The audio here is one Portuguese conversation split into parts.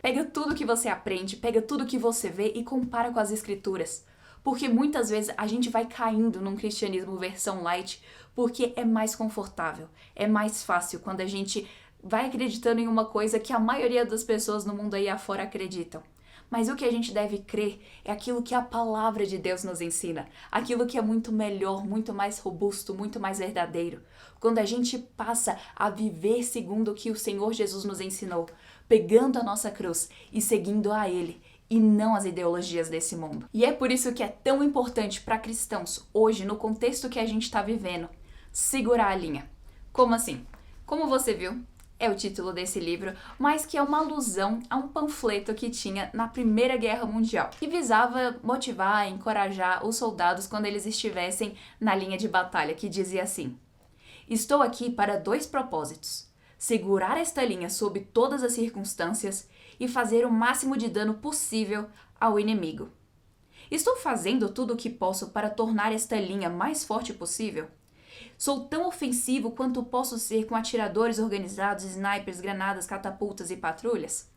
Pega tudo que você aprende, pega tudo que você vê e compara com as escrituras. Porque muitas vezes a gente vai caindo num cristianismo versão light porque é mais confortável, é mais fácil quando a gente vai acreditando em uma coisa que a maioria das pessoas no mundo aí afora acreditam. Mas o que a gente deve crer é aquilo que a palavra de Deus nos ensina, aquilo que é muito melhor, muito mais robusto, muito mais verdadeiro. Quando a gente passa a viver segundo o que o Senhor Jesus nos ensinou, pegando a nossa cruz e seguindo a Ele, e não as ideologias desse mundo. E é por isso que é tão importante para cristãos, hoje, no contexto que a gente está vivendo, segurar a linha. Como assim? Como você viu, é o título desse livro, mas que é uma alusão a um panfleto que tinha na Primeira Guerra Mundial, que visava motivar e encorajar os soldados quando eles estivessem na linha de batalha, que dizia assim: estou aqui para 2 propósitos: segurar esta linha sob todas as circunstâncias e fazer o máximo de dano possível ao inimigo. Estou fazendo tudo o que posso para tornar esta linha mais forte possível? Sou tão ofensivo quanto posso ser com atiradores organizados, snipers, granadas, catapultas e patrulhas?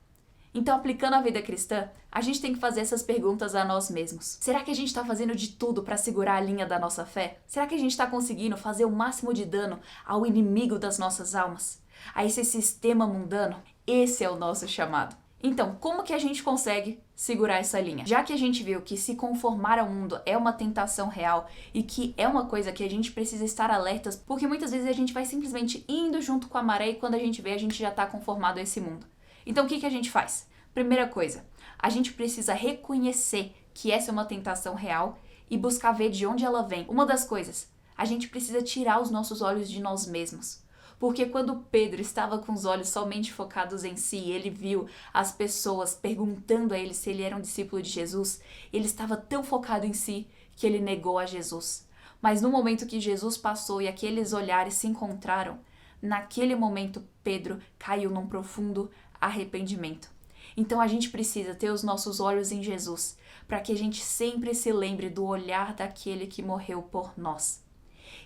Então, aplicando a vida cristã, a gente tem que fazer essas perguntas a nós mesmos. Será que a gente está fazendo de tudo para segurar a linha da nossa fé? Será que a gente está conseguindo fazer o máximo de dano ao inimigo das nossas almas? A esse sistema mundano? Esse é o nosso chamado. Então, como que a gente consegue segurar essa linha? Já que a gente viu que se conformar ao mundo é uma tentação real e que é uma coisa que a gente precisa estar alertas, porque muitas vezes a gente vai simplesmente indo junto com a maré e quando a gente vê, a gente já está conformado a esse mundo. Então, o que a gente faz? Primeira coisa, a gente precisa reconhecer que essa é uma tentação real e buscar ver de onde ela vem. Uma das coisas, a gente precisa tirar os nossos olhos de nós mesmos. Porque quando Pedro estava com os olhos somente focados em si, ele viu as pessoas perguntando a ele se ele era um discípulo de Jesus, ele estava tão focado em si que ele negou a Jesus. Mas no momento que Jesus passou e aqueles olhares se encontraram, naquele momento Pedro caiu num profundo arrependimento. Então a gente precisa ter os nossos olhos em Jesus, para que a gente sempre se lembre do olhar daquele que morreu por nós.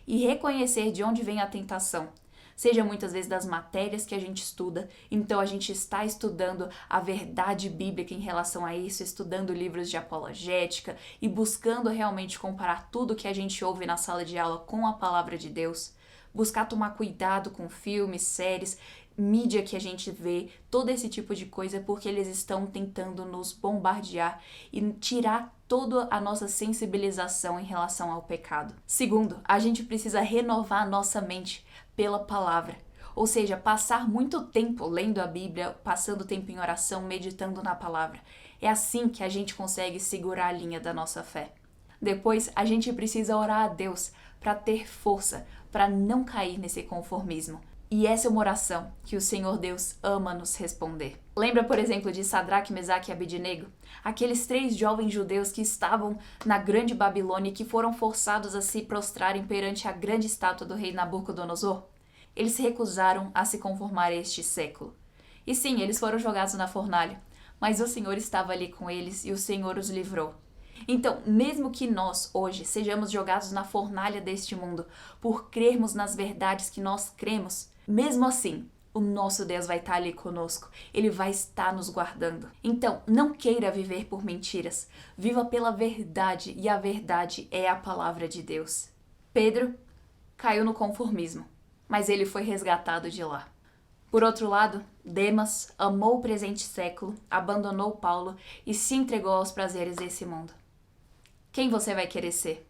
E reconhecer de onde vem a tentação. Seja muitas vezes das matérias que a gente estuda, então a gente está estudando a verdade bíblica em relação a isso, estudando livros de apologética e buscando realmente comparar tudo que a gente ouve na sala de aula com a palavra de Deus, buscar tomar cuidado com filmes, séries, mídia que a gente vê, todo esse tipo de coisa, porque eles estão tentando nos bombardear e tirar toda a nossa sensibilização em relação ao pecado. Segundo, a gente precisa renovar a nossa mente pela palavra. Ou seja, passar muito tempo lendo a Bíblia, passando tempo em oração, meditando na palavra. É assim que a gente consegue segurar a linha da nossa fé. Depois, a gente precisa orar a Deus para ter força, para não cair nesse conformismo. E essa é uma oração que o Senhor Deus ama nos responder. Lembra, por exemplo, de Sadraque, Mesaque e Abednego? Aqueles 3 jovens judeus que estavam na grande Babilônia e que foram forçados a se prostrarem perante a grande estátua do rei Nabucodonosor? Eles se recusaram a se conformar a este século. E sim, eles foram jogados na fornalha, mas o Senhor estava ali com eles e o Senhor os livrou. Então, mesmo que nós, hoje, sejamos jogados na fornalha deste mundo por crermos nas verdades que nós cremos, mesmo assim, o nosso Deus vai estar ali conosco. Ele vai estar nos guardando. Então, não queira viver por mentiras. Viva pela verdade, e a verdade é a palavra de Deus. Pedro caiu no conformismo, mas ele foi resgatado de lá. Por outro lado, Demas amou o presente século, abandonou Paulo e se entregou aos prazeres desse mundo. Quem você vai querer ser?